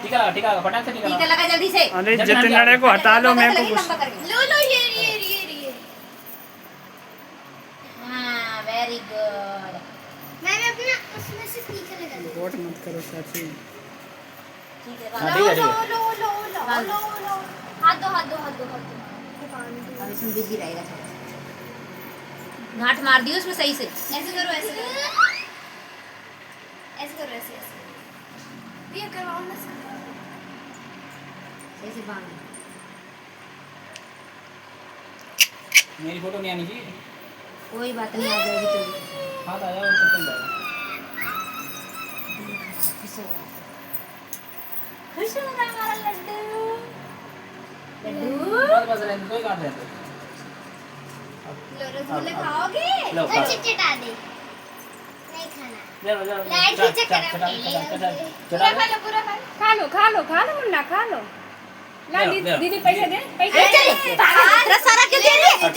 टीका लगा फटाक से टीका टीका लगा जल्दी से। अरे जितने को हटा लो मेरे को लंबा करके लो लो ये हाँ वेरी गुड। मैं अपना उसमें से नीचे लगा दूं। वोट मत करो चाची। ठीक है हाँ, ठीक है, ठीक है। लो हाथ दो अब इसमें बिजी रहेगा थोड़ा। घाट मार दियो उसमें सही से। ऐसे करो ऐसे ये करवाओ ना ऐसे बांध। मेरी फोटो नहीं आनी चाहिए। कोई बात नहीं आ जाएगी तो। हाथ आ जाओ तो चल जाएगा। खुश हो रहा हमारा लड्डू। बस रहने कोई काट रहने लो रसगुल्ले खाओगे? लो खा। चिपचिटा दे। नहीं खाना। ले लाइट भी चेक करो। चला पूरा खा लो मुन्ना खा लो। ला ले लो, ले लो। दीदी पैसे दे पैसे अरे सारा क्यों दे रही है?